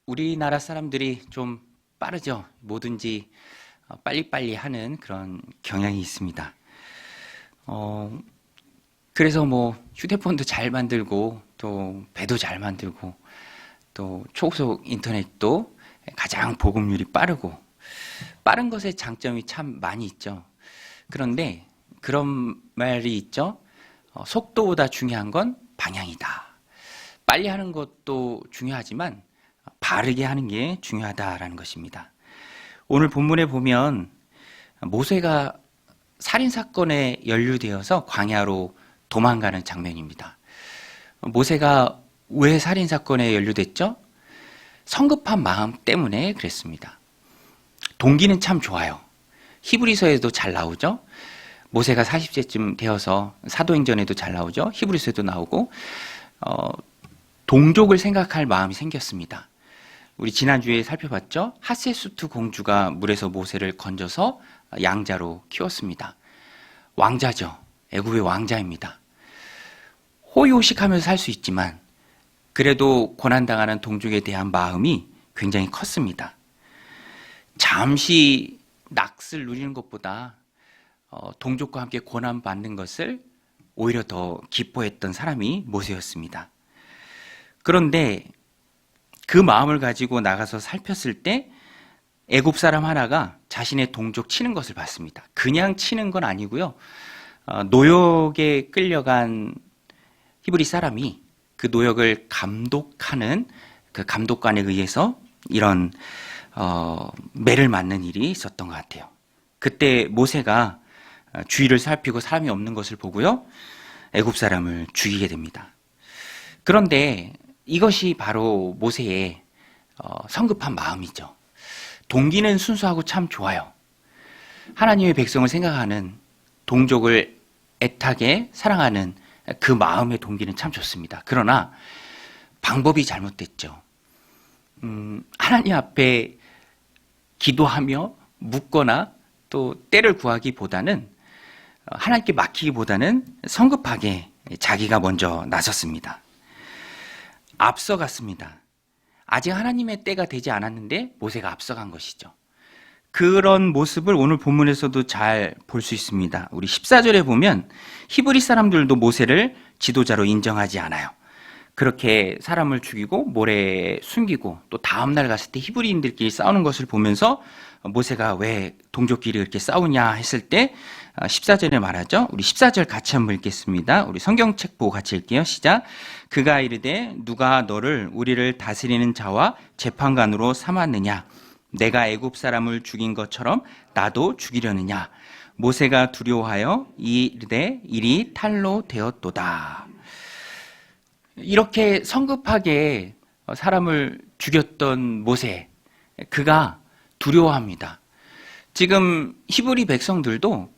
우리나라 사람들이 좀 빠르죠. 뭐든지 빨리빨리 하는 그런 경향이 있습니다. 어, 그래서 뭐 휴대폰도 잘 만들고 또 배도 잘 만들고 또 초고속 인터넷도 가장 보급률이 빠르고 빠른 것의 장점이 참 많이 있죠. 그런데 그런 말이 있죠. 속도보다 중요한 건 방향이다. 빨리 하는 것도 중요하지만 바르게 하는 게 중요하다라는 것입니다. 오늘 본문에 보면 모세가 살인사건에 연루되어서 광야로 도망가는 장면입니다. 모세가 왜 살인사건에 연루됐죠? 성급한 마음 때문에 그랬습니다. 동기는 참 좋아요. 히브리서에도 잘 나오죠? 모세가 40세쯤 되어서 사도행전에도 잘 나오죠? 히브리서에도 나오고 동족을 생각할 마음이 생겼습니다. 우리 지난주에 살펴봤죠? 하세수트 공주가 물에서 모세를 건져서 양자로 키웠습니다. 왕자죠. 애굽의 왕자입니다. 호의호식하면서 살 수 있지만 그래도 고난당하는 동족에 대한 마음이 굉장히 컸습니다. 잠시 낙을 누리는 것보다 동족과 함께 고난받는 것을 오히려 더 기뻐했던 사람이 모세였습니다. 그런데 그 마음을 가지고 나가서 살폈을 때 애굽 사람 하나가 자신의 동족 치는 것을 봤습니다. 그냥 치는 건 아니고요. 노역에 끌려간 히브리 사람이 그 노역을 감독하는 그 감독관에 의해서 이런 매를 맞는 일이 있었던 것 같아요. 그때 모세가 주위를 살피고 사람이 없는 것을 보고요. 애굽 사람을 죽이게 됩니다. 그런데 이것이 바로 모세의 성급한 마음이죠. 동기는 순수하고 참 좋아요. 하나님의 백성을 생각하는 동족을 애타게 사랑하는 그 마음의 동기는 참 좋습니다. 그러나 방법이 잘못됐죠. 하나님 앞에 기도하며 묻거나 또 때를 구하기보다는 하나님께 맡기기보다는 성급하게 자기가 먼저 나섰습니다. 앞서갔습니다. 아직 하나님의 때가 되지 않았는데 모세가 앞서간 것이죠. 그런 모습을 오늘 본문에서도 잘 볼 수 있습니다. 우리 14절에 보면 히브리 사람들도 모세를 지도자로 인정하지 않아요. 그렇게 사람을 죽이고 모래에 숨기고 또 다음날 갔을 때 히브리인들끼리 싸우는 것을 보면서 모세가 왜 동족끼리 이렇게 싸우냐 했을 때 14절에 말하죠. 우리 14절 같이 한번 읽겠습니다. 우리 성경책 보고 같이 읽게요. 시작. 그가 이르되 누가 너를 우리를 다스리는 자와 재판관으로 삼았느냐? 내가 애굽 사람을 죽인 것처럼 나도 죽이려느냐? 모세가 두려워하여 이르되 일이 탈로 되었도다. 이렇게 성급하게 사람을 죽였던 모세, 그가 두려워합니다. 지금 히브리 백성들도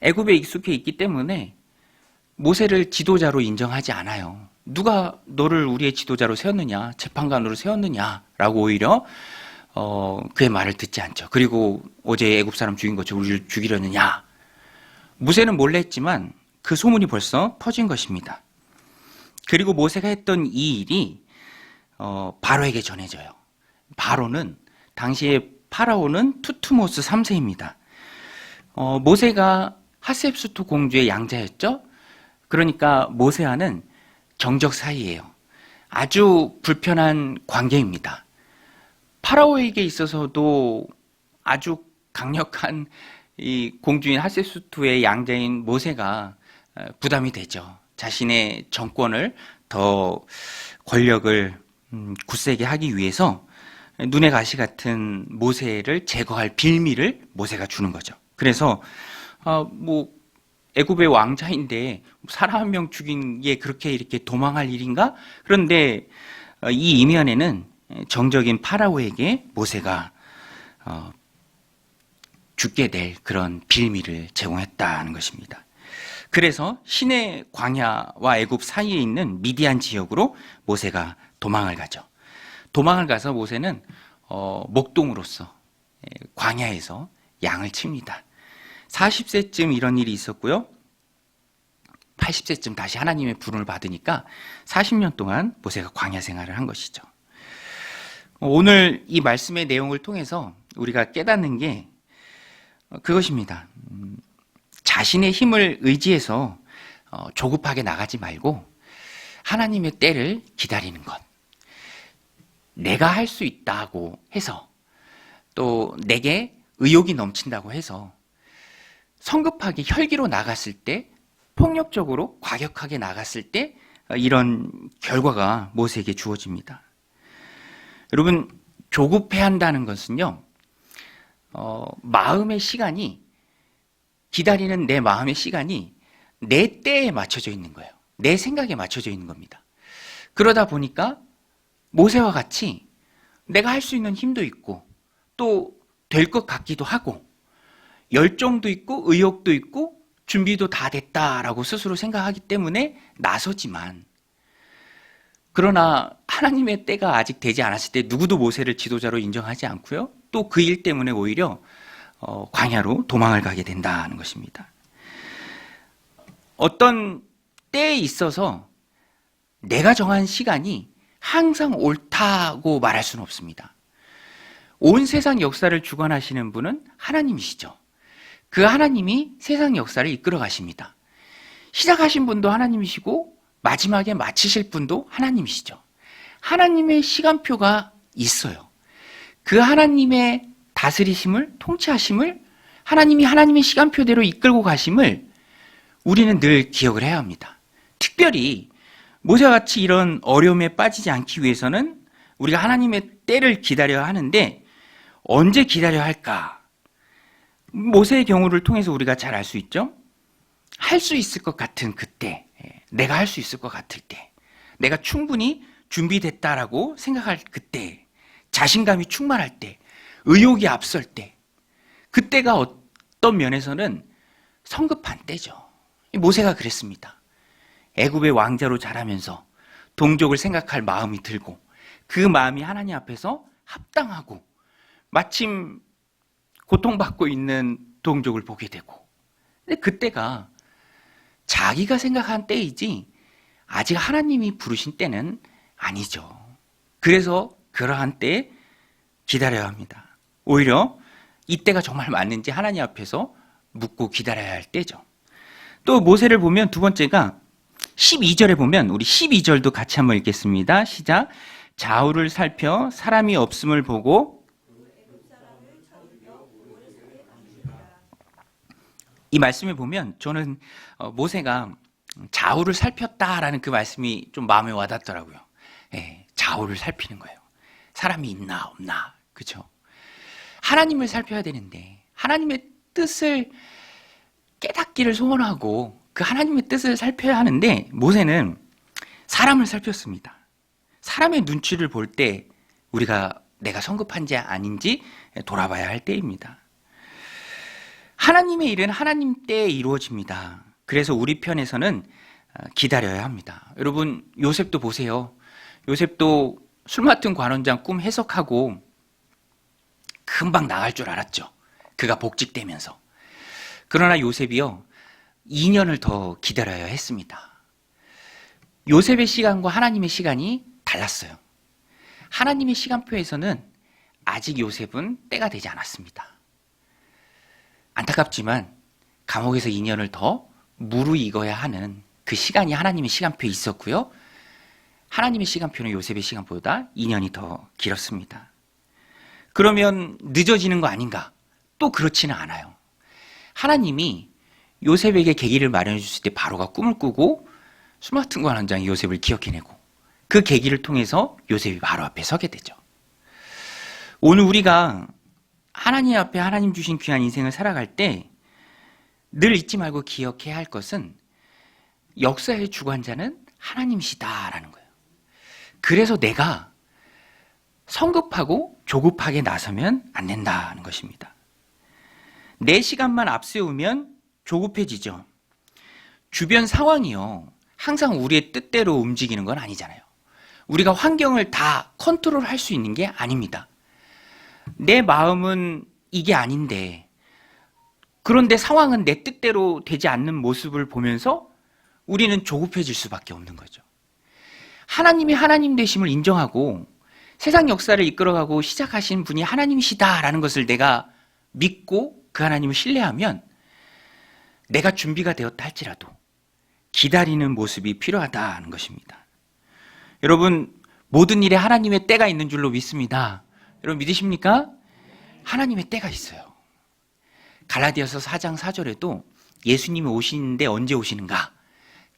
애굽에 익숙해 있기 때문에 모세를 지도자로 인정하지 않아요. 누가 너를 우리의 지도자로 세웠느냐, 재판관으로 세웠느냐라고 오히려 그의 말을 듣지 않죠. 그리고 어제 애굽 사람 죽인 것처럼 우리를 죽이려느냐. 모세는 몰래 했지만 그 소문이 벌써 퍼진 것입니다. 그리고 모세가 했던 이 일이 바로에게 전해져요. 바로는 당시에 파라오는 투투모스 3세입니다. 모세가 하셉수토 공주의 양자였죠. 그러니까 모세와는 정적 사이예요. 아주 불편한 관계입니다. 파라오에게 있어서도 아주 강력한 이 공주인 하셉수토의 양자인 모세가 부담이 되죠. 자신의 정권을 더 권력을 굳세게 하기 위해서 눈의 가시 같은 모세를 제거할 빌미를 모세가 주는 거죠. 그래서 뭐 애굽의 왕자인데 사람 한 명 죽인 게 그렇게 이렇게 도망할 일인가? 그런데 이 이면에는 정적인 파라오에게 모세가 죽게 될 그런 빌미를 제공했다는 것입니다. 그래서 시내 광야와 애굽 사이에 있는 미디안 지역으로 모세가 도망을 가죠. 도망을 가서 모세는 목동으로서 광야에서 양을 칩니다. 40세쯤 이런 일이 있었고요. 80세쯤 다시 하나님의 부름을 받으니까 40년 동안 모세가 광야 생활을 한 것이죠. 오늘 이 말씀의 내용을 통해서 우리가 깨닫는 게 그것입니다. 자신의 힘을 의지해서 조급하게 나가지 말고 하나님의 때를 기다리는 것. 내가 할 수 있다고 해서 또 내게 의욕이 넘친다고 해서 성급하게 혈기로 나갔을 때, 폭력적으로 과격하게 나갔을 때 이런 결과가 모세에게 주어집니다. 여러분, 조급해야 한다는 것은요, 마음의 시간이, 기다리는 내 마음의 시간이 내 때에 맞춰져 있는 거예요. 내 생각에 맞춰져 있는 겁니다. 그러다 보니까 모세와 같이 내가 할 수 있는 힘도 있고 또 될 것 같기도 하고 열정도 있고 의욕도 있고 준비도 다 됐다라고 스스로 생각하기 때문에 나서지만, 그러나 하나님의 때가 아직 되지 않았을 때 누구도 모세를 지도자로 인정하지 않고요, 또 그 일 때문에 오히려 광야로 도망을 가게 된다는 것입니다. 어떤 때에 있어서 내가 정한 시간이 항상 옳다고 말할 수는 없습니다. 온 세상 역사를 주관하시는 분은 하나님이시죠. 그 하나님이 세상 역사를 이끌어 가십니다. 시작하신 분도 하나님이시고 마지막에 마치실 분도 하나님이시죠. 하나님의 시간표가 있어요. 그 하나님의 다스리심을, 통치하심을, 하나님이 하나님의 시간표대로 이끌고 가심을 우리는 늘 기억을 해야 합니다. 특별히 모세와 같이 이런 어려움에 빠지지 않기 위해서는 우리가 하나님의 때를 기다려야 하는데, 언제 기다려야 할까? 모세의 경우를 통해서 우리가 잘 알 수 있죠? 할 수 있을 것 같은 그때, 내가 할 수 있을 것 같을 때, 내가 충분히 준비됐다라고 생각할 그때, 자신감이 충만할 때, 의욕이 앞설 때, 그때가 어떤 면에서는 성급한 때죠. 모세가 그랬습니다. 애굽의 왕자로 자라면서 동족을 생각할 마음이 들고 그 마음이 하나님 앞에서 합당하고 마침 고통받고 있는 동족을 보게 되고, 근데 그때가 자기가 생각한 때이지 아직 하나님이 부르신 때는 아니죠. 그래서 그러한 때에 기다려야 합니다. 오히려 이때가 정말 맞는지 하나님 앞에서 묻고 기다려야 할 때죠. 또 모세를 보면 두 번째가 12절에 보면, 우리 12절도 같이 한번 읽겠습니다. 시작. 좌우를 살펴 사람이 없음을 보고, 이 말씀을 보면 저는 모세가 좌우를 살폈다라는 그 말씀이 좀 마음에 와닿더라고요. 좌우를 살피는 거예요. 사람이 있나 없나, 그렇죠? 하나님을 살펴야 되는데 하나님의 뜻을 깨닫기를 소원하고 그 하나님의 뜻을 살펴야 하는데, 모세는 사람을 살폈습니다. 사람의 눈치를 볼 때 우리가 내가 성급한지 아닌지 돌아봐야 할 때입니다. 하나님의 일은 하나님 때에 이루어집니다. 그래서 우리 편에서는 기다려야 합니다. 여러분, 요셉도 보세요. 요셉도 술 맡은 관원장 꿈 해석하고 금방 나갈 줄 알았죠. 그가 복직되면서. 그러나 요셉이요, 2년을 더 기다려야 했습니다. 요셉의 시간과 하나님의 시간이 달랐어요. 하나님의 시간표에서는 아직 요셉은 때가 되지 않았습니다. 안타깝지만 감옥에서 2년을 더 무르익어야 하는 그 시간이 하나님의 시간표에 있었고요. 하나님의 시간표는 요셉의 시간보다 2년이 더 길었습니다. 그러면 늦어지는 거 아닌가? 또 그렇지는 않아요. 하나님이 요셉에게 계기를 마련해 주실 때 바로가 꿈을 꾸고 술 맡은 관원장이 요셉을 기억해내고 그 계기를 통해서 요셉이 바로 앞에 서게 되죠. 오늘 우리가 하나님 앞에 하나님 주신 귀한 인생을 살아갈 때 늘 잊지 말고 기억해야 할 것은 역사의 주관자는 하나님이시다라는 거예요. 그래서 내가 성급하고 조급하게 나서면 안 된다는 것입니다. 내 시간만 앞세우면 조급해지죠. 주변 상황이요, 항상 우리의 뜻대로 움직이는 건 아니잖아요. 우리가 환경을 다 컨트롤할 수 있는 게 아닙니다. 내 마음은 이게 아닌데, 그런데 상황은 내 뜻대로 되지 않는 모습을 보면서 우리는 조급해질 수밖에 없는 거죠. 하나님이 하나님 되심을 인정하고 세상 역사를 이끌어가고 시작하신 분이 하나님이시다라는 것을 내가 믿고 그 하나님을 신뢰하면 내가 준비가 되었다 할지라도 기다리는 모습이 필요하다는 것입니다. 여러분, 모든 일에 하나님의 때가 있는 줄로 믿습니다. 여러분 믿으십니까? 하나님의 때가 있어요. 갈라디아서 4장 4절에도 예수님이 오시는데 언제 오시는가?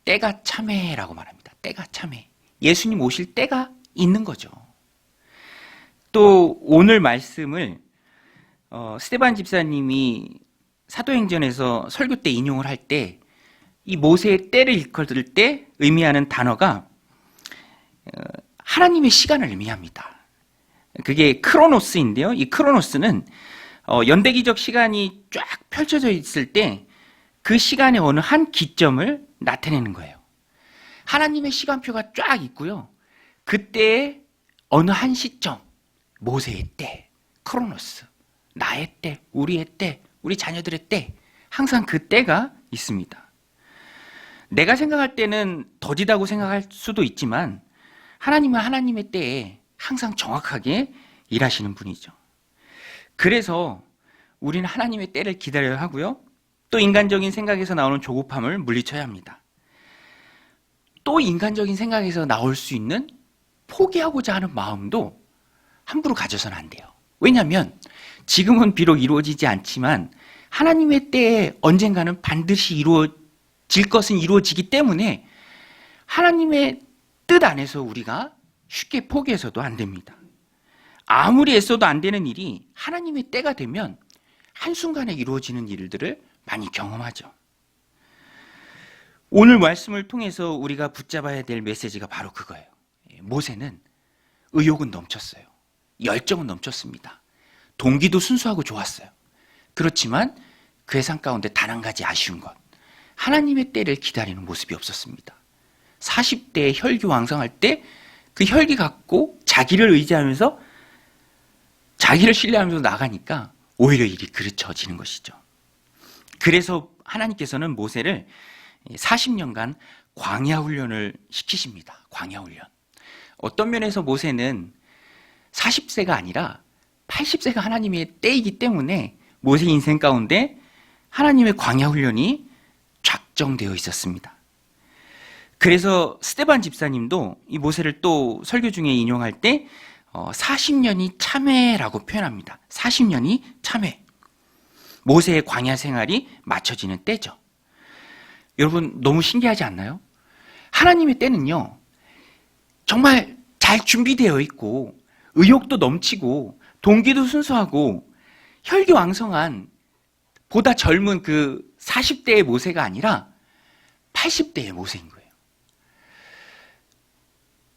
때가 참해라고 말합니다. 때가 참해. 예수님 오실 때가 있는 거죠. 또 오늘 말씀을 스테반 집사님이 사도행전에서 설교 때 인용을 할 때 이 모세의 때를 일컬을 때 의미하는 단어가 하나님의 시간을 의미합니다. 그게 크로노스인데요. 이 크로노스는 연대기적 시간이 쫙 펼쳐져 있을 때 그 시간의 어느 한 기점을 나타내는 거예요. 하나님의 시간표가 쫙 있고요. 그때의 어느 한 시점, 모세의 때, 크로노스, 나의 때, 우리의 때, 우리 자녀들의 때, 항상 그 때가 있습니다. 내가 생각할 때는 더디다고 생각할 수도 있지만 하나님은 하나님의 때에 항상 정확하게 일하시는 분이죠. 그래서 우리는 하나님의 때를 기다려야 하고요. 또 인간적인 생각에서 나오는 조급함을 물리쳐야 합니다. 또 인간적인 생각에서 나올 수 있는 포기하고자 하는 마음도 함부로 가져서는 안 돼요. 왜냐하면 지금은 비록 이루어지지 않지만 하나님의 때에 언젠가는 반드시 이루어질 것은 이루어지기 때문에 하나님의 뜻 안에서 우리가 쉽게 포기해서도 안 됩니다. 아무리 애써도 안 되는 일이 하나님의 때가 되면 한순간에 이루어지는 일들을 많이 경험하죠. 오늘 말씀을 통해서 우리가 붙잡아야 될 메시지가 바로 그거예요. 모세는 의욕은 넘쳤어요. 열정은 넘쳤습니다. 동기도 순수하고 좋았어요. 그렇지만 그의 삶 가운데 단 한 가지 아쉬운 것, 하나님의 때를 기다리는 모습이 없었습니다. 40대에 혈기왕성할 때 그 혈기 갖고 자기를 의지하면서 자기를 신뢰하면서 나가니까 오히려 일이 그르쳐지는 것이죠. 그래서 하나님께서는 모세를 40년간 광야 훈련을 시키십니다. 광야 훈련. 어떤 면에서 모세는 40세가 아니라 80세가 하나님의 때이기 때문에 모세 인생 가운데 하나님의 광야 훈련이 작정되어 있었습니다. 그래서 스데반 집사님도 이 모세를 또 설교 중에 인용할 때 40년이 참회라고 표현합니다. 40년이 참회. 모세의 광야 생활이 맞춰지는 때죠. 여러분 너무 신기하지 않나요? 하나님의 때는요, 정말 잘 준비되어 있고 의욕도 넘치고 동기도 순수하고 혈기왕성한 보다 젊은 그 40대의 모세가 아니라 80대의 모세인 거예요.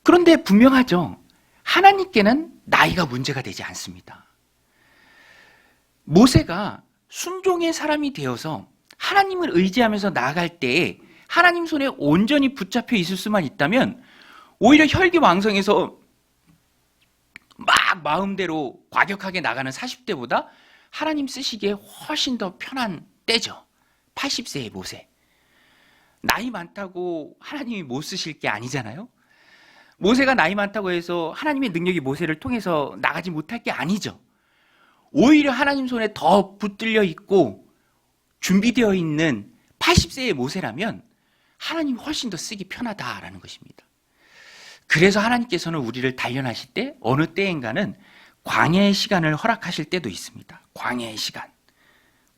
그런데 분명하죠. 하나님께는 나이가 문제가 되지 않습니다. 모세가 순종의 사람이 되어서 하나님을 의지하면서 나아갈 때에 하나님 손에 온전히 붙잡혀 있을 수만 있다면 오히려 혈기왕성해서 막 마음대로 과격하게 나가는 40대보다 하나님 쓰시기에 훨씬 더 편한 때죠. 80세의 모세. 나이 많다고 하나님이 못 쓰실 게 아니잖아요. 모세가 나이 많다고 해서 하나님의 능력이 모세를 통해서 나가지 못할 게 아니죠. 오히려 하나님 손에 더 붙들려 있고 준비되어 있는 80세의 모세라면 하나님이 훨씬 더 쓰기 편하다라는 것입니다. 그래서 하나님께서는 우리를 단련하실 때 어느 때인가는 광야의 시간을 허락하실 때도 있습니다. 광야의 시간.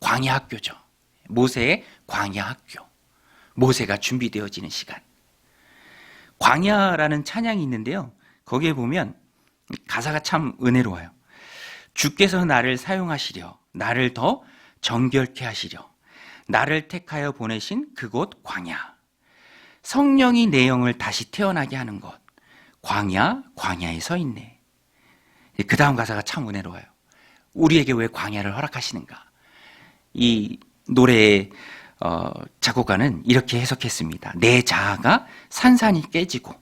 광야 학교죠. 모세의 광야 학교. 모세가 준비되어지는 시간. 광야라는 찬양이 있는데요. 거기에 보면 가사가 참 은혜로워요. 주께서 나를 사용하시려, 나를 더 정결케 하시려, 나를 택하여 보내신 그곳 광야. 성령이 내 영을 다시 태어나게 하는 것. 광야, 광야에 서 있네. 그 다음 가사가 참 은혜로워요. 우리에게 왜 광야를 허락하시는가? 이 노래의 작곡가는 이렇게 해석했습니다. 내 자아가 산산이 깨지고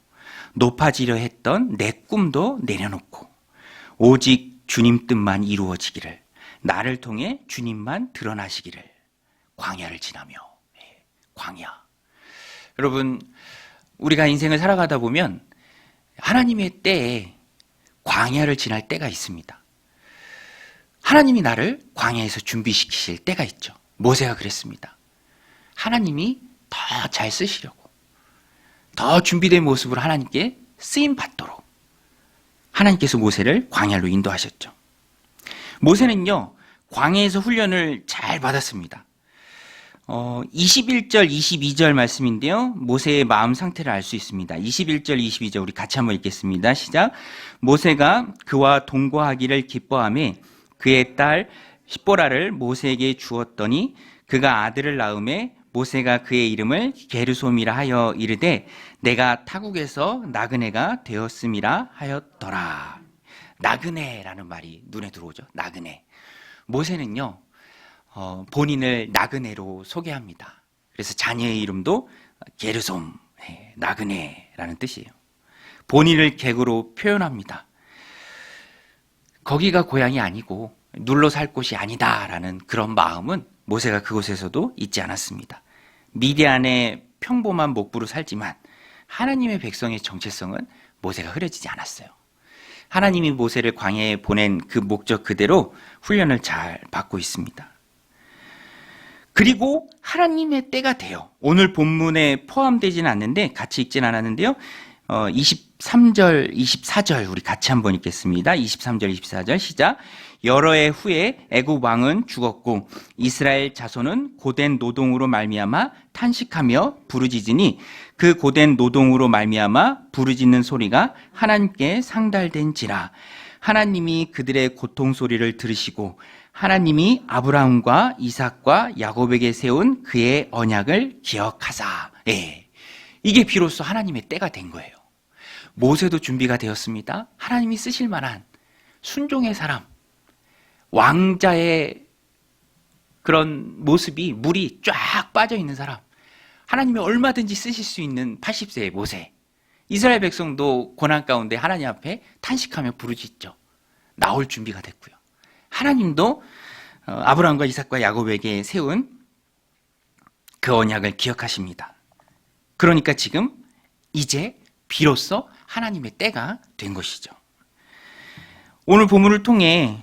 높아지려 했던 내 꿈도 내려놓고 오직 주님 뜻만 이루어지기를, 나를 통해 주님만 드러나시기를, 광야를 지나며. 광야. 여러분, 우리가 인생을 살아가다 보면 하나님의 때에 광야를 지날 때가 있습니다. 하나님이 나를 광야에서 준비시키실 때가 있죠. 모세가 그랬습니다. 하나님이 더 잘 쓰시려고, 더 준비된 모습으로 하나님께 쓰임 받도록 하나님께서 모세를 광야로 인도하셨죠. 모세는요, 광야에서 훈련을 잘 받았습니다. 21절, 22절 말씀인데요. 모세의 마음 상태를 알 수 있습니다. 21절, 22절 우리 같이 한번 읽겠습니다. 시작. 모세가 그와 동거하기를 기뻐하며 그의 딸 십보라를 모세에게 주었더니 그가 아들을 낳음에 모세가 그의 이름을 게르솜이라 하여 이르되 내가 타국에서 나그네가 되었음이라 하였더라. 나그네라는 말이 눈에 들어오죠. 나그네. 모세는요, 본인을 나그네로 소개합니다. 그래서 자녀의 이름도 게르솜, 나그네라는 뜻이에요. 본인을 객으로 표현합니다. 거기가 고향이 아니고 눌러 살 곳이 아니다라는 그런 마음은 모세가 그곳에서도 잊지 않았습니다. 미디안의 평범한 목부로 살지만 하나님의 백성의 정체성은 모세가 흐려지지 않았어요. 하나님이 모세를 광야에 보낸 그 목적 그대로 훈련을 잘 받고 있습니다. 그리고 하나님의 때가 돼요. 오늘 본문에 포함되지는 않는데 같이 읽지는 않았는데요. 23절, 24절 우리 같이 한번 읽겠습니다. 23절, 24절 시작. 여러 해 후에 애굽 왕은 죽었고 이스라엘 자손은 고된 노동으로 말미암아 탄식하며 부르짖으니 그 고된 노동으로 말미암아 부르짖는 소리가 하나님께 상달된지라. 하나님이 그들의 고통 소리를 들으시고 하나님이 아브라함과 이삭과 야곱에게 세운 그의 언약을 기억하사. 이게 비로소 하나님의 때가 된 거예요. 모세도 준비가 되었습니다. 하나님이 쓰실 만한 순종의 사람, 왕자의 그런 모습이 물이 쫙 빠져 있는 사람, 하나님이 얼마든지 쓰실 수 있는 80세의 모세. 이스라엘 백성도 고난 가운데 하나님 앞에 탄식하며 부르짖죠. 나올 준비가 됐고요. 하나님도 아브라함과 이삭과 야곱에게 세운 그 언약을 기억하십니다. 그러니까 지금 이제 비로소 하나님의 때가 된 것이죠. 오늘 본문을 통해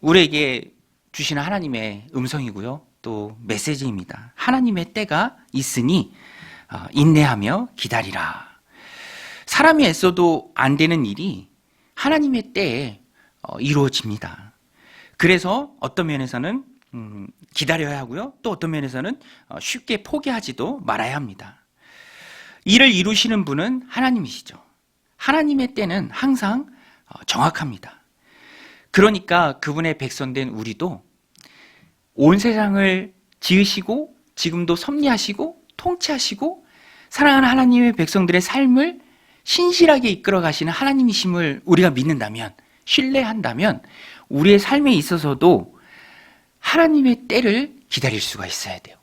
우리에게 주시는 하나님의 음성이고요. 또 메시지입니다. 하나님의 때가 있으니 인내하며 기다리라. 사람이 애써도 안 되는 일이 하나님의 때에 이루어집니다. 그래서 어떤 면에서는 기다려야 하고요. 또 어떤 면에서는 쉽게 포기하지도 말아야 합니다. 이를 이루시는 분은 하나님이시죠. 하나님의 때는 항상 정확합니다. 그러니까 그분의 백성된 우리도 온 세상을 지으시고 지금도 섭리하시고 통치하시고 사랑하는 하나님의 백성들의 삶을 신실하게 이끌어 가시는 하나님이심을 우리가 믿는다면, 신뢰한다면 우리의 삶에 있어서도 하나님의 때를 기다릴 수가 있어야 돼요.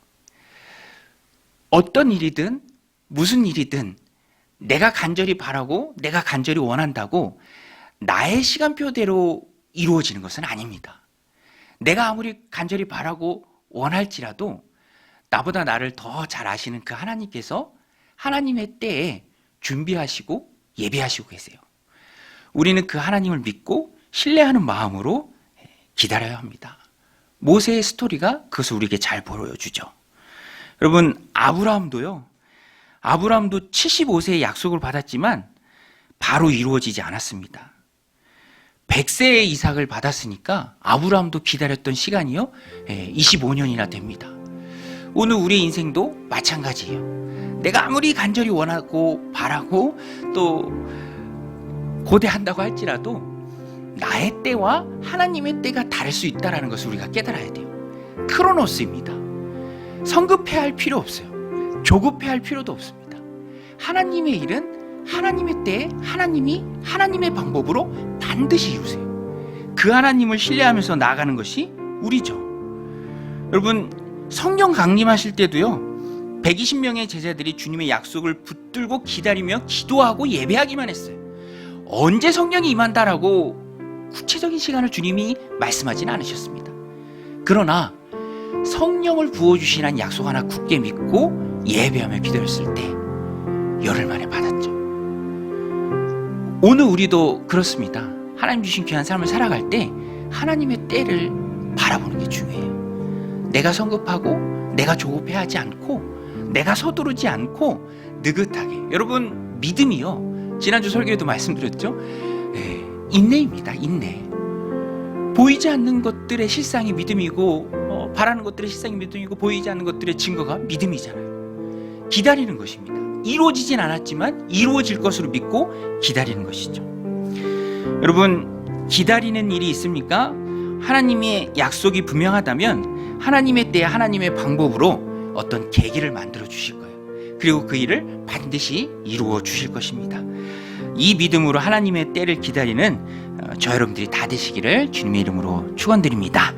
어떤 일이든 무슨 일이든 내가 간절히 바라고 내가 간절히 원한다고 나의 시간표대로 이루어지는 것은 아닙니다. 내가 아무리 간절히 바라고 원할지라도 나보다 나를 더 잘 아시는 그 하나님께서 하나님의 때에 준비하시고 예배하시고 계세요. 우리는 그 하나님을 믿고 신뢰하는 마음으로 기다려야 합니다. 모세의 스토리가 그것을 우리에게 잘 보여주죠. 여러분, 아브라함도 75세의 약속을 받았지만 바로 이루어지지 않았습니다. 100세의 이삭을 받았으니까 아브라함도 기다렸던 시간이요 25년이나 됩니다. 오늘 우리의 인생도 마찬가지예요. 내가 아무리 간절히 원하고 바라고 또 고대한다고 할지라도 나의 때와 하나님의 때가 다를 수 있다는 것을 우리가 깨달아야 돼요. 크로노스입니다. 성급해할 필요 없어요. 조급해할 필요도 없습니다. 하나님의 일은 하나님의 때에 하나님이 하나님의 방법으로 반드시 이루세요. 그 하나님을 신뢰하면서 나아가는 것이 우리죠. 여러분, 성령 강림하실 때도요 120명의 제자들이 주님의 약속을 붙들고 기다리며 기도하고 예배하기만 했어요. 언제 성령이 임한다라고 구체적인 시간을 주님이 말씀하지는 않으셨습니다. 그러나 성령을 부어주시는 약속 하나 굳게 믿고 예배하며 기도했을 때 열흘 만에 받았죠. 오늘 우리도 그렇습니다. 하나님 주신 귀한 삶을 살아갈 때 하나님의 때를 바라보는 게 중요해요. 내가 성급하고 내가 조급해하지 않고 내가 서두르지 않고 느긋하게. 여러분, 믿음이요, 지난주 설교에도 말씀드렸죠. 인내입니다. 인내. 보이지 않는 것들의 실상이 믿음이고 바라는 것들의 실상이 믿음이고 보이지 않는 것들의 증거가 믿음이잖아요. 기다리는 것입니다. 이루어지진 않았지만 이루어질 것으로 믿고 기다리는 것이죠. 여러분, 기다리는 일이 있습니까? 하나님의 약속이 분명하다면 하나님의 때에 하나님의 방법으로 어떤 계기를 만들어 주실 거예요. 그리고 그 일을 반드시 이루어 주실 것입니다. 이 믿음으로 하나님의 때를 기다리는 저 여러분들이 다 되시기를 주님의 이름으로 축원드립니다.